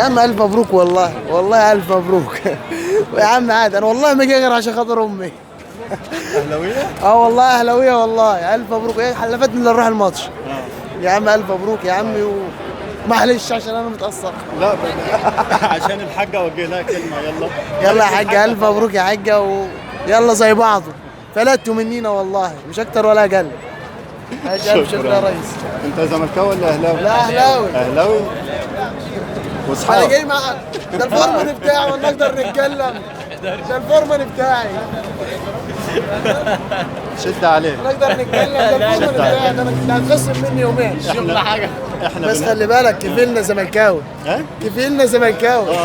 يا عم الف مبروك والله، والله الف مبروك. ويا عم عادي، انا والله ما جاي غير عشان خاطر امي. اهلاويه؟ اه والله اهلاويه والله. الف مبروك، هي حلفتني اللي نروح الماتش. يا عم الف مبروك يا عمي، معلش عشان انا متاثر. لا عشان الحاجه اوجه لها كلمه. يلا يلا يا حاجه، الف مبروك يا حاجه، ويلا زي بعضه. فلتوا منينا والله، مش اكتر ولا اقل. الف شكر يا ريس. انت زملكاوي ولا اهلاوي؟ لا اهلاوي. اهلاوي انا واصحابك؟ جاي معك، ده الفورمان بتاعي ولا نقدر نتكلم؟ ده الفورمان بتاعي، شد عليه. نقدر نتكلم. ده الفورمان بتاعي، ده انا كنت هتخصم مني يومين. شوف حاجه. احنا بس خلي بالك، كفيلنا زملكاوي. ها؟ كفيلنا زملكاوي.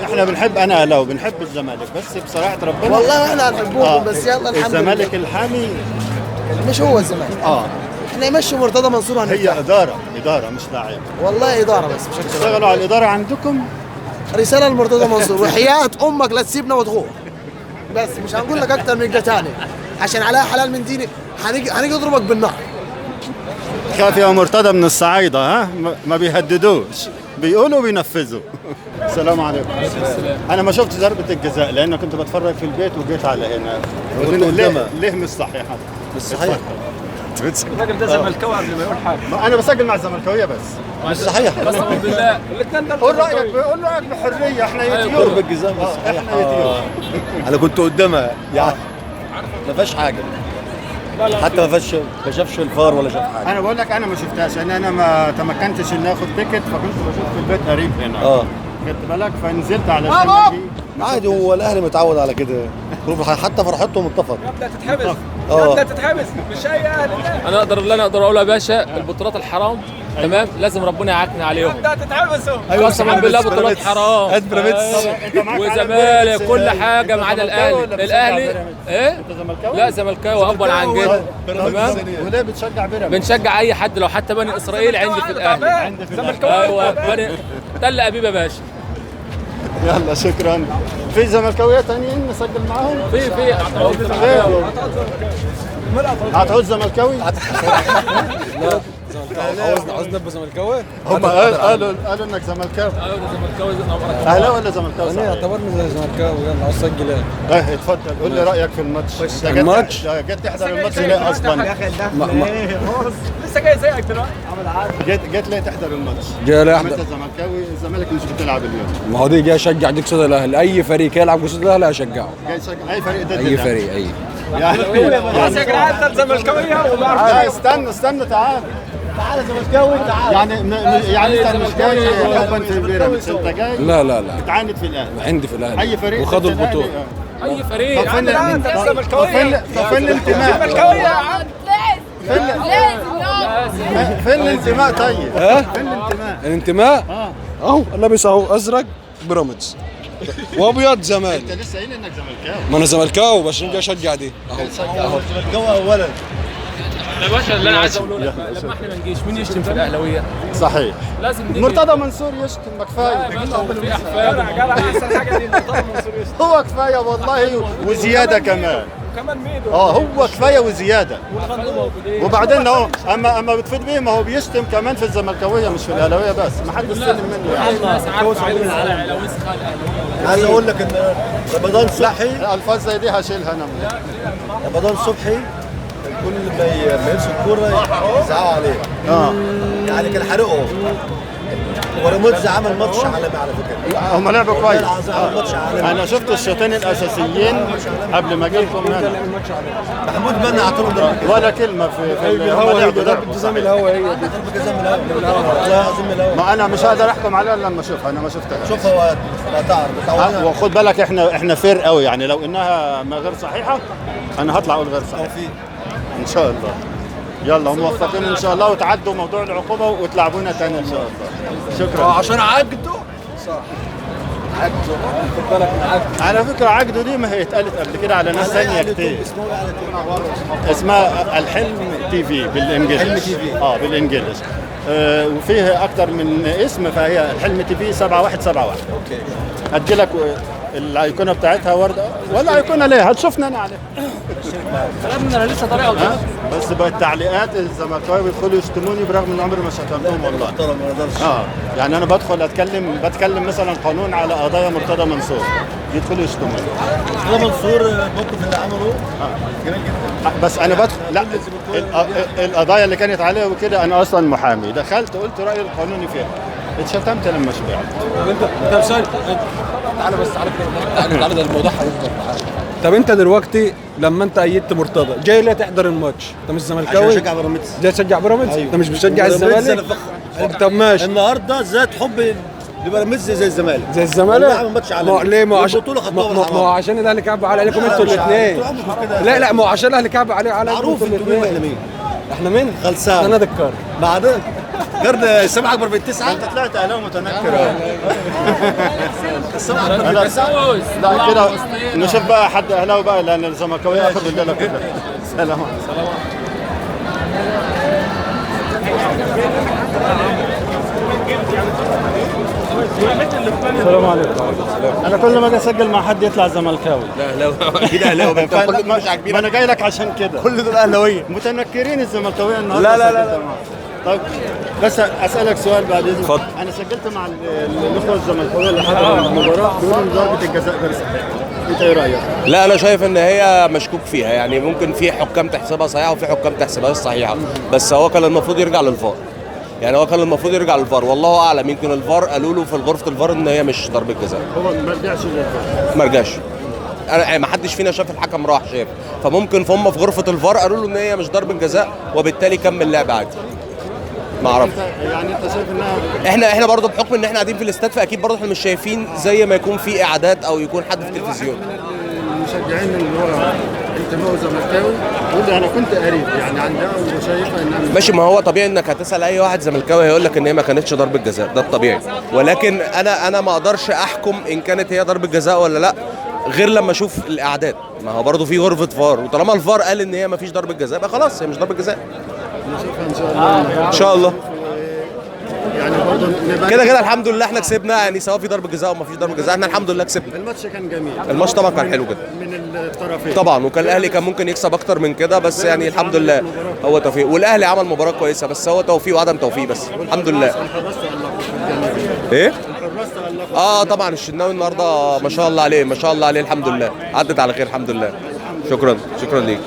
احنا بنحب، انا اهلاوي بنحب الزمالك، بس بصراحه ربنا والله احنا هنحبوكم، بس يلا الحمد لله. الزمالك الحامي. مش هو الزمالك. احنا يمشي مرتضى منصور هي هنرتاح. اداره مش لاعب. والله اداره بس مش اكتر. اشتغلوا على الاداره عندكم. رساله لمرتضى منصور، وحياه امك لا تسيبنا وتغور. بس مش هنقول لك اكتر من كده تاني، عشان عليها حلال من ديني. هنيجي نضربك بالنار. خاف يا مرتضى من الصعايده، ها ما بيهددوش، بيقولوا بينفذوا. السلام عليكم. انا ما شفت ضربه الجزاء لان كنت بتفرج في البيت وجيت على هنا. ليه مش صحيحه؟ مش صحيح. الراجل ده زملكاوي قبل ما يقول حاجه. انا بسجل مع الزملكاويه بس. مش صحيح. قسما بالله الاثنين ده قول رايك بحريه. احنا يتيوب. ضربة جزاء مش صحيح. احنا يتيوب. انا كنت قدامها يعني ما فيهاش حاجه، حتى ما شافش الفار ولا شاف حاجه. انا بقول لك انا ما شفتهاش، لان انا ما تمكنتش اني اخد تيكت، فكنت بشوف في البيت قريب هنا. خدت بالك، فنزلت علشان اجي. عادي، هو الاهلي متعود على كده، حتى فرحتهم اتفق. يبدا تتحبس. يبدا تتحبس مش اي اهلي. انا اقدر اقول يا باشا، البطولات الحرام تمام، لازم ربنا يعاكنا عليهم. يبدا تتحبسوا. قسما بالله بطولات حرام. وزمالك كل حاجه ما عدا الاهلي. ايه؟ انت زملكاوي؟ لا زملكاوي ابا عن جد. تمام. وليه بتشجع بيراميدز؟ بنشجع اي حد، لو حتى بني اسرائيل عندي في الاهلي. زملكاوي. ايوه تل ابيب يا باشا. يلا شكرا. في زملكاويه ثانيين نسجل معاهم؟ في هتعوز زملكاوي؟ عاوزنا نبقى زملكاوي؟ هم قالوا انك زملكاوي. ايوه زملكاوي اهلاوي ولا زملكاوي؟ انا اعتبرني زي زملكاوي، يلا عاوز اسجل ايه اتفضل قول لي رايك في الماتش. الماتش؟ جيت تحضر الماتش ليه اصلا؟ لسه جاي زيك دلوقتي. جيت ليه تحضر الماتش؟ جاي ليه انت زملكاوي، الزمالك مش بتلعب اليوم. ما هو دي جاي اشجع ديك قصاد الاهلي، اي فريق يلعب قصاد الاهلي اشجعه. جاي تشجع اي فريق ضد اي فريق خلاص يا جدعان انت زملكاويه لا استنى تعال زملكاوي تعال. يعني انت مش جاي حبا في بيراميدز، انت جاي لا بتعاند في الاهلي. عندي في الاهلي اي فريق وخدوا ضد الأهلي. البطوله. اي فريق. طب فين الانتماء؟ زملكاويه يا عم. فين الانتماء طيب؟ فين الانتماء؟ الانتماء اهو لابس اهو ازرق بيراميدز وابيض زمالك. انت لسه قايل انك زملكاوي. ما انا زملكاوي بس جاي اشجع دي اهو. زملكاوي اولا يا باشا اللي انا عايز اقوله لك، لما احنا ما نجيش مين يشتم في الاهلاويه؟ صحيح. لازم نيجي. مرتضى منصور يشتم، ما كفايه. في احفاد. جدع احسن حاجه دي مرتضى منصور يشتم. هو كفايه والله وزياده كمان. وكمان ميدو. هو كفايه وزياده. موجودين. وبعدين اهو اما بتفيد بيه، ما هو بيشتم كمان في الزملكاويه مش في الاهلاويه بس، ما حدش سلم منه يعني. الناس عارفه على وسخ الاهلاويه. عايز اقول لك ان رمضان صبحي الفاظ زي دي هشيلها انا من. رمضان صبحي كل ما يمسك الكوره يزعقوا عليه. يعني كان حرقه. ورموز عمل ماتش عالمي على فكره. هم لعبوا كويس. عمل ماتش عالمي. انا شفت الشوطين الاساسيين قبل ما جيتكم هنا. محمود منع اعطوله ضربه ولا كلمه في الهوا. ضربه جزاء من الهوا. هي ضربه جزاء من الهوا. والله العظيم من الهوا. ما انا مش هقدر احكم عليها الا لما اشوفها، انا ما شفتهاش. شوفها وتعرف. وخد بالك احنا فير قوي يعني، لو انها ما غير صحيحه انا هطلع اقول غير صحيحه ان شاء الله. يلا موفقين ان شاء الله، وتعدوا موضوع العقوبه وتلعبونا تاني ان شاء الله. شكرا. عشان عقده صح. عقده خد بالك من عقده. على فكره عقده دي ما هي اتقالت قبل كده على ناس ثانيه كتير. اسمها الحلم تي في بالانجليزي. حلم تي في. بالانجليزي. وفيه اكتر من اسم، فهي الحلم تي في 7171. اوكي. ادي لك الايقونه بتاعتها ورده ولا ايقونه ليه؟ هتشوفنا انا عليها. انا لسه طالع قدام. بس بقى التعليقات الزملكاويه بيدخلوا يشتموني برغم ان عمري ما شتمتهم والله. محترم ما يقدرش. يعني انا بدخل بتكلم مثلا قانون على قضايا مرتضى منصور، يدخلوا يشتموني. مرتضى منصور الموقف اللي عمله جميل جدا. بس انا بدخل لا القضايا اللي كانت عليه وكده، انا اصلا محامي، دخلت قلت رايي القانوني فيها، اتشتمت لما شبعت. طب سؤال، تعالى بس تعالى ده الموضوع هيفضل. طب انت دلوقتي لما انت ايدت مرتضى جاي ليه تحضر الماتش؟ انت مش زملكاوي؟ عشان اشجع بيراميدز. جاي تشجع بيراميدز؟ انت مش بتشجع الزمالك؟ طب ماشي. النهارده زاد حب لبيراميدز زي الزمالك. زي الزمالك؟ والله عمل ماتش عالمي. ليه؟ ما البطوله خدوها ما هو عشان الاهلي كعب عليكم انتوا الاثنين. لا ما هو عشان الاهلي كعب عليكم معروف انتوا مين واحنا مين. احنا مين؟ خلصان. انا دكار. بعدين قرن السبعه اكبر من 9. انت طلعت اهلاوي متنكر. السبعه اكبر من 9. لا كده نشوف بقى حد اهلاوي بقى، لان الزملكاويه اخذوا الليله كده. سلام. السلام عليكم. انا كل ما اجي اسجل مع حد يطلع زملكاوي. لا اهلاوي اكيد اهلاوي. انت كل مش عاجبينك. ما انا جاي لك عشان كده. كل دول اهلاويه متنكرين الزملكاويه النهارده. لا. طيب بس اسالك سؤال بعد اذنك. اتفضل. انا سجلت مع الاخوه الزملكاويه اللي حضروا المباراه بيقولوا ان ضربه الجزاء غير صحيحه. انت ايه رايك؟ لا انا شايف ان هي مشكوك فيها، يعني ممكن في حكام تحسبها صحيحه وفي حكام تحسبها صحيحه، بس هو كان المفروض يرجع للفار. يعني هو كان المفروض يرجع للفار، والله اعلم. يمكن الفار قالوا له في غرفه الفار ان هي مش ضربه جزاء. هو ما رجعش للفار. ما رجعش. انا ما حدش فينا شاف الحكم راح شاف، فممكن هم في غرفه الفار قالوا له ان هي مش ضربه جزاء وبالتالي كمل لعب عادي. ما اعرفش. يعني انت شايف انها احنا برضه بحكم ان احنا قاعدين في الاستاد، فاكيد برضه احنا مش شايفين زي ما يكون في اعادات او يكون حد في التلفزيون. المشجعين اللي هو انتمائه زملكاوي يقول لي انا كنت قريب يعني عندها وشايفها انها ماشي. ما هو طبيعي انك هتسال اي واحد زملكاوي هيقول لك ان هي ما كانتش ضربه جزاء، ده الطبيعي. ولكن انا ما اقدرش احكم ان كانت هي ضربه جزاء ولا لا غير لما اشوف الاعداد. ما هو برضه في غرفه فار، وطالما الفار قال ان هي ما فيش ضربه جزاء يبقى خلاص هي مش ضربه جزاء. نشوفها ان شاء الله. ان شاء الله. يعني برضه كده الحمد لله احنا كسبنا، يعني سواء في ضربه جزاء او ما فيش ضربه جزاء احنا الحمد لله كسبنا. الماتش كان جميل. الماتش طبعا كان حلو جدا من الطرفين طبعا، وكان الاهلي كان ممكن يكسب اكتر من كده، بس يعني الحمد لله هو توفيق. والاهلي عمل مباراه كويسه، بس هو توفيق وعدم توفيق بس. الحمد لله. ايه؟ طبعا الشناوي النهارده ما شاء الله عليه، ما شاء الله عليه، الحمد لله عدت على خير الحمد لله. شكرا ليك.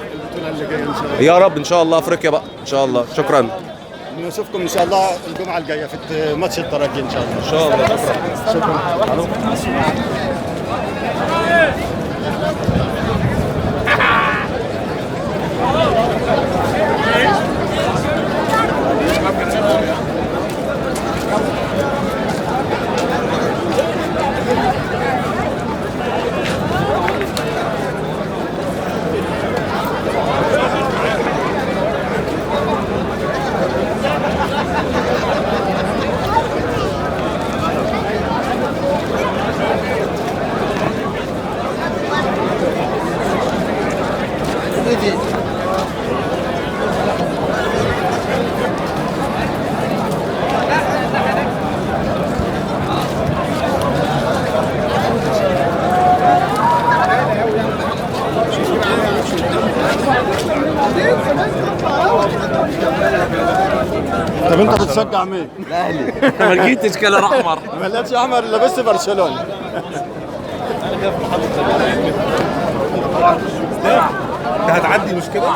يا رب ان شاء الله افريقيا بقى ان شاء الله. شكرا. نشوفكم ان شاء الله الجمعه الجايه في ماتش الترجي ان شاء الله. ان شاء الله. شكرا. طب انت بتشجع مين؟ الاهلي. ما لقيتش كلر احمر. ما لقيتش احمر الا بس برشلونه. انت هتعدي مش كده؟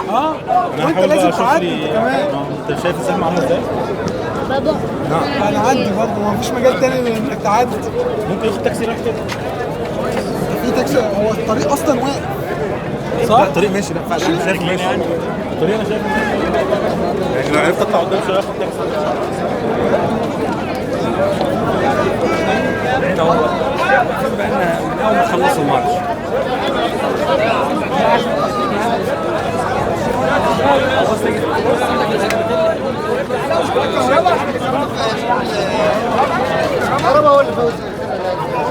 وانت لازم تعدي انت كمان. انت شايف الزحمه عامله ازاي؟ هنعدي برضه، ما فيش مجال تاني انك تعدي. ممكن ياخد تاكسي رايح كده. في تاكسي، هو الطريق اصلا واقف. صح؟ الطريق ماشي، لا فعلا انا شايف ماشي يعني. الطريق انا شايف يعني لو عرفت اطلع قدام شويه اخد تاكسي. احنا بقينا من اول ما خلصوا الماتش.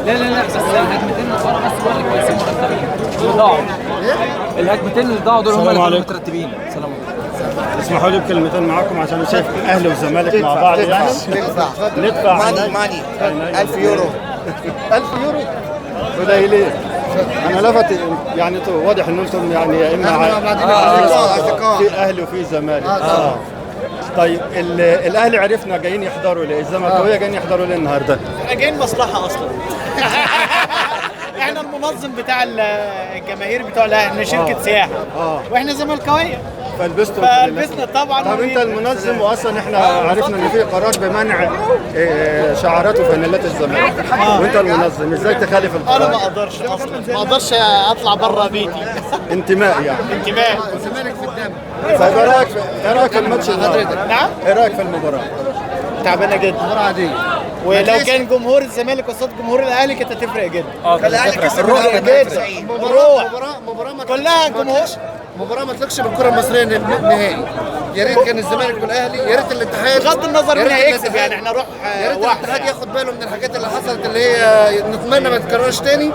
لا بس الهجمتين اللي ورا بس هو اللي كويسين مرتبين اللي ضاعوا. الهجمتين اللي ضاعوا دول هم اللي مترتبين. سلام عليكم. اسمحوا لي بكلمتين معاكم عشان شايف اهلي وزمالك مع بعض يعني. ندفع ماني 1000 يورو. 1000 يورو قليلين. انا لفت يعني واضح ان انتم يعني يا اما في اهلي وفي زمالك. طيب الاهلي عرفنا جايين يحضروا ليه؟ الزمالكاويه جايين يحضروا ليه النهارده؟ احنا جايين مصلحه اصلا. احنا المنظم بتاع الجماهير بتوع الاهلي، احنا شركه سياحه واحنا زملكاويه فلبسنا طبعا. طب انت المنظم، واصلا احنا عرفنا ان في قرار بمنع شعارات وفانيلات الزمالك، وانت المنظم ازاي تخالف القرار؟ انا ما اقدرش اصلا، ما اقدرش اطلع بره بيتي. انتماء يعني. انتماء. الزمالك في الدم. طيب ايه رايك في الماتش النهارده؟ نعم؟ ايه رايك في المباراه؟ تعبانه جدا. مباراة عادية. ولو كان جمهور الزمالك قصاد جمهور الاهلي كانت هتفرق جدا. الاهلي كسب الروح جدا. مباراة ما كلها جمهور. مباراة ما تلقش بالكرة المصرية نهائي. يا ريت كان الزمالك والاهلي، يا ريت الاتحاد بغض النظر مين هيكسب يعني احنا نروح يا ريت واحد. الاتحاد ياخد باله من الحاجات اللي حصلت اللي هي نتمنى ما تتكررش تاني.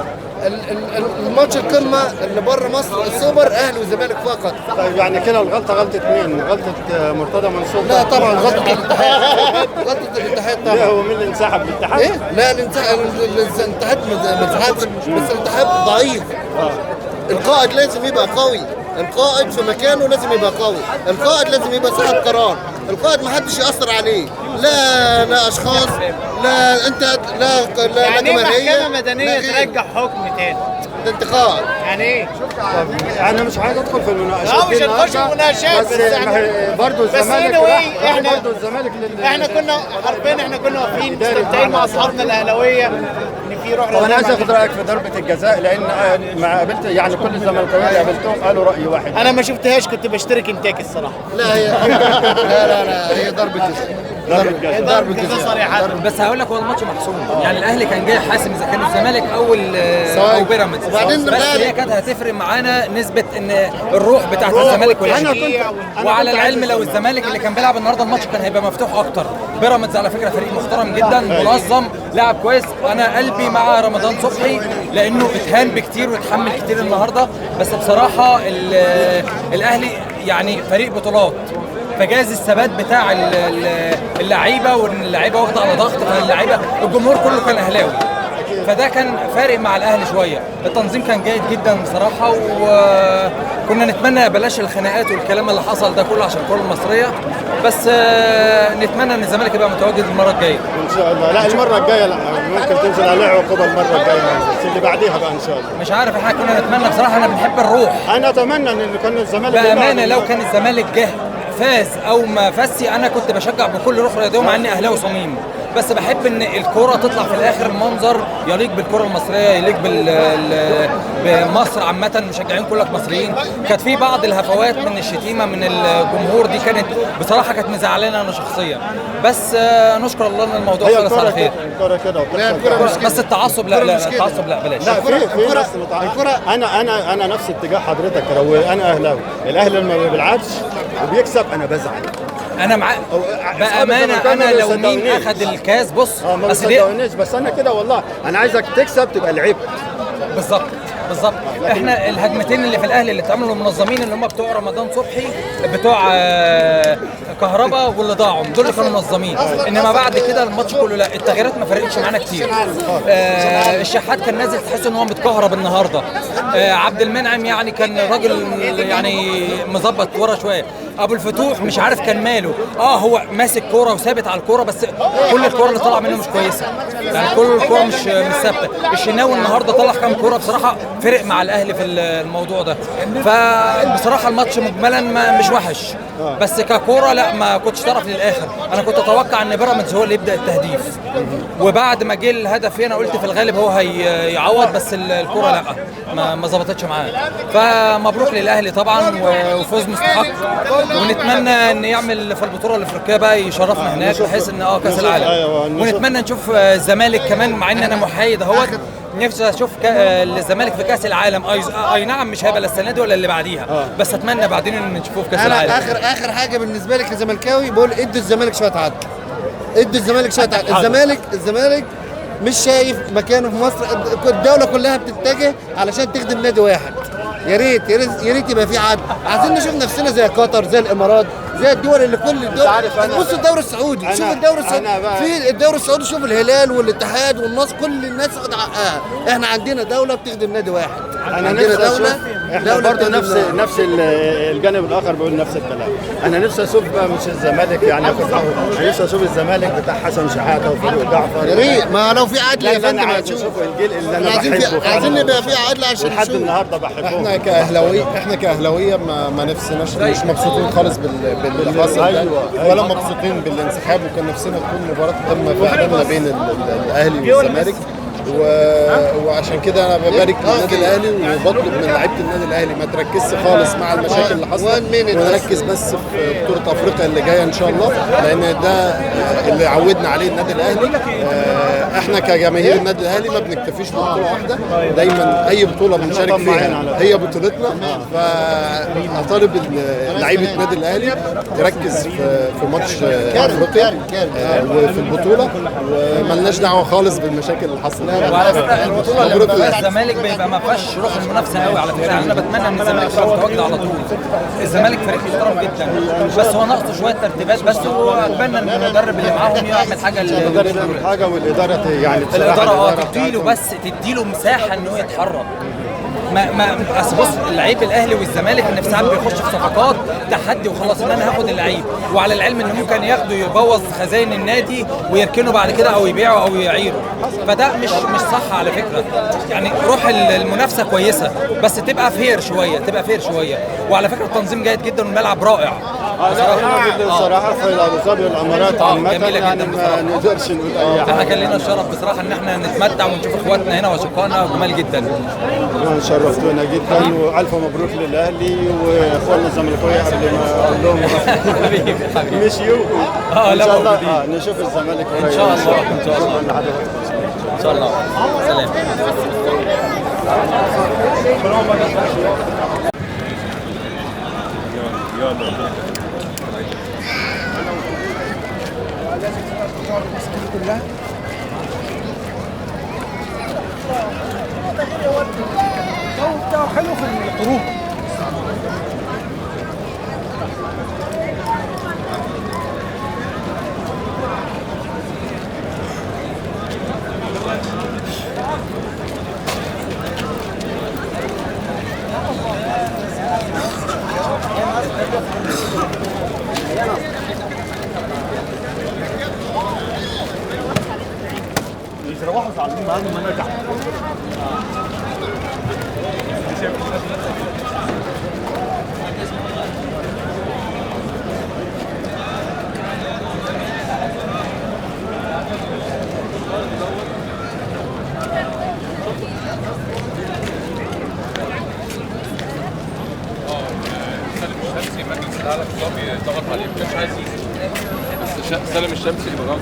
الماتش القمه اللي بره مصر السوبر اهلي وزمالك فقط. طيب يعني كده الغلطه غلطه مين؟ غلطه مرتضى منصور؟ لا طبعا غلطه الاتحاد. غلطه الاتحاد طبعا. ليه هو مين اللي انسحب من الاتحاد؟ ايه؟ لا الاتحاد ما انسحبش، بس الاتحاد ضعيف. القائد لازم يبقى قوي، القائد في مكانه لازم يبقى قوي، القائد لازم يبقى صاحب قرار، القائد ما حدش يأثر عليه، لا اشخاص، لا انت لا يعني ايه جماهيريه محكمه مدنيه ترجع حكم تاني؟ ده انتقاد. يعني ايه؟ انا مش عايز ادخل في المناقشات لا مش هنخش في مناقشات، بس برضه الزمالك احنا برضه الزمالك احنا كنا عارفين، احنا كنا واقفين مستمتعين مع اصحابنا الاهلاويه ان في روح. طب انا عايز اخد رايك في ضربه الجزاء، لان ما قابلت يعني كل الزملكاويه اللي قابلتهم قالوا راي واحد. انا ما شفتهاش، كنت بشترك انتاك الصراحه. لا هي لا هي ضربه جزاء. ضربه جزاء صريحه. بس هقول لك هو الماتش محسوم، يعني الاهلي كان جاي حاسم اذا كان الزمالك او بيراميدز، وبعدين بس هي كانت هتفرق معانا نسبه ان الروح بتاعت الزمالك والاهلي. وعلى العلم لو الزمالك اللي كان بيلعب النهارده الماتش كان هيبقى مفتوح اكتر. بيراميدز على فكره فريق محترم جدا منظم لاعب كويس، انا قلبي مع رمضان صبحي لانه اتهان بكتير واتحمل كتير النهارده، بس بصراحه الاهلي يعني فريق بطولات، فجاز الثبات بتاع اللعيبه، وان اللعيبه واخده على ضغط، فاللعيبه الجمهور كله كان اهلاوي، فده كان فارق مع الاهلي شويه. التنظيم كان جيد جدا بصراحه، وكنا نتمنى بلاش الخناقات والكلام اللي حصل ده كله عشان الكره المصريه، بس نتمنى ان الزمالك يبقى متواجد المره الجايه ان شاء الله. لا المره الجايه لا، ممكن تنزل عليه عقوبه المره الجايه، بس اللي بعديها بقى ان شاء الله. مش عارف، احنا كنا نتمنى بصراحه، انا بنحب الروح. انا اتمنى ان كان الزمالك بامانه لو كان الزمالك جه فاز او ما فازش انا كنت بشجع بكل روح رياضيه، مع اني اهلاوي صميم، بس بحب ان الكوره تطلع في الاخر منظر يليق بالكره المصريه، يليق بمصر عامه، مشجعين كلك مصريين. كانت في بعض الهفوات من الشتيمه من الجمهور، دي كانت بصراحه كانت مزعلانه انا شخصيا، بس نشكر الله ان الموضوع خلص على خير. الكوره كده بس التعصب لا التعصب لا بلاش. لا في ناس انا نفس اتجاه حضرتك، لو انا اهلاوي الاهلي لما ما بيلعبش وبيكسب انا بزعل. انا معاك بامانه، انا لو مين اخذ الكاس بص ما بتصدقونيش، بس انا كده والله انا عايزك تكسب تبقى لعبت بالظبط. احنا الهجمتين اللي في الاهلي اللي اتعملوا المنظمين اللي هم بتوع رمضان صبحي بتوع كهربا واللي ضاعوا دول اللي كانوا منظمين، انما بعد كده الماتش كله لا، التغييرات ما فرقتش معانا كتير. الشحات كان نازل تحس ان هو متكهرب النهارده. عبد المنعم يعني كان راجل يعني مظبط ورا شويه. ابو الفتوح مش عارف كان ماله، هو ماسك كوره وثابت على الكوره، بس كل الكوره اللي طلع منه مش كويسه، يعني كل الكوره مش ثابته. الشناوي النهارده طلع كام كوره بصراحه فرق مع الاهلي في الموضوع ده، فبصراحه الماتش مجملا مش وحش، بس ككوره لا ما كنتش طرف للاخر. انا كنت اتوقع ان بيراميدز هو اللي يبدا التهديف، وبعد ما جه الهدف هنا قلت في الغالب هو هيعوض، بس الكوره لا ما ظبطتش معاه. فمبروك للاهلي طبعا وفوز مستحق، ونتمنى ان يعمل في البطوله الافريقيه بقى يشرفنا هناك بحيث ان كاس العالم، ونتمنى نشوف الزمالك كمان، مع ان انا محايد اهوت نفسي اشوف الزمالك في كاس العالم. اي نعم مش هيبقى السنه دي ولا اللي بعديها، بس اتمنى بعدين ان نشوفه في كاس العالم. اخر حاجه بالنسبه لي كزملكاوي بقول ادوا الزمالك شويه عدل، ادوا الزمالك شويه عدل. الزمالك مش شايف مكانه في مصر، الدوله كلها بتتجه علشان تخدم نادي واحد. يا ريت يبقى في عدل، عايزين نشوف نفسنا زي قطر، زي الامارات، زي الدول اللي كل الدول. عارف أنا- بص الدوري السعودي، شوف الدوري السعودي، في الدوري السعودي شوف الهلال والاتحاد والنصر، كل الناس واخده حقها. احنا عندنا دوله بتخدم نادي واحد. انا عندنا نفسي دوله اشوف احنا برضه نفس الجانب الاخر بيقول نفس الكلام. انا نفسي اشوف بقى مش الزمالك يعني ياخد حقه، انا نفسي اشوف الزمالك بتاع حسن شحاته وفاروق جعفر. يا ريت، ما لو في عدل يا لا انا فندم عايز هتشوف. اشوف الجيل اللي انا عايزين بحبه عايزين نبقى في عدل عشان لحد نشوف. النهارده بحبه. احنا كاهلاويه ما نفسناش، مش مبسوطين خالص باللي حصل ده، أيوة. ولا مبسوطين بالانسحاب، وكان نفسنا تكون مباراه قمه فعلا ما بين الاهلي والزمالك. وعشان كده انا ببارك للنادي الاهلي وبطلب من لعيبه النادي الاهلي ما تركزش خالص مع المشاكل اللي حصلت، ونركز بس في بطوله افريقيا اللي جايه ان شاء الله، لان ده اللي عودنا عليه النادي الاهلي. احنا كجماهير النادي الاهلي ما بنكتفيش ببطوله واحده، دايما اي بطوله بنشارك فيها هي بطولتنا. فاطالب لعيبه النادي الاهلي تركز في ماتش افريقيا وفي البطوله، وملناش دعوه خالص بالمشاكل اللي حصلت. وعلى فكره البطوله اللي بتبقى الزمالك بيبقى ما فيهاش روح المنافسه قوي على فكره. انا بتمنى ان الزمالك يبقى متواجد على طول. الزمالك فريق محترم جدا، بس هو ناقصه شويه ترتيبات بس، واتمنى ان المدرب اللي معاهم يعمل حاجه المدرب يعمل حاجه والاداره يعني الاداره تديله، بس تديله مساحه ان هو يتحرك. ما اصل بص، اللعيب الاهلي والزمالك ان في ساعات بيخش في صفقات تحدي وخلاص ان انا هاخد اللعيب، وعلى العلم ان ممكن ياخده يبوظ خزائن النادي ويركنه بعد كده او يبيعه او يعيره. فده مش صح على فكره. يعني روح المنافسه كويسه، بس تبقى فير شويه. وعلى فكره التنظيم جيد جدا والملعب رائع. بصراحه في ابو ظبي والامارات عامه جميلة يعني جداً ما بصراحة. نقدرش نقول اي احنا حاجه. كان لنا الشرف بصراحه ان احنا نتمتع ونشوف اخواتنا هنا واشقائنا جمال جدا. شرفتونا جدا والف مبروك للاهلي واخواننا الزملكاويه قبل ما اقول لهم مشيوا. ان لا شاء الله موجودين. نشوف الزمالك قريب. ان شاء الله ان شاء الله. سلام. حلو في الخروج. ضغط عليه ما كانش عايز يجي، بس سالم الشمسي اللي بغلط.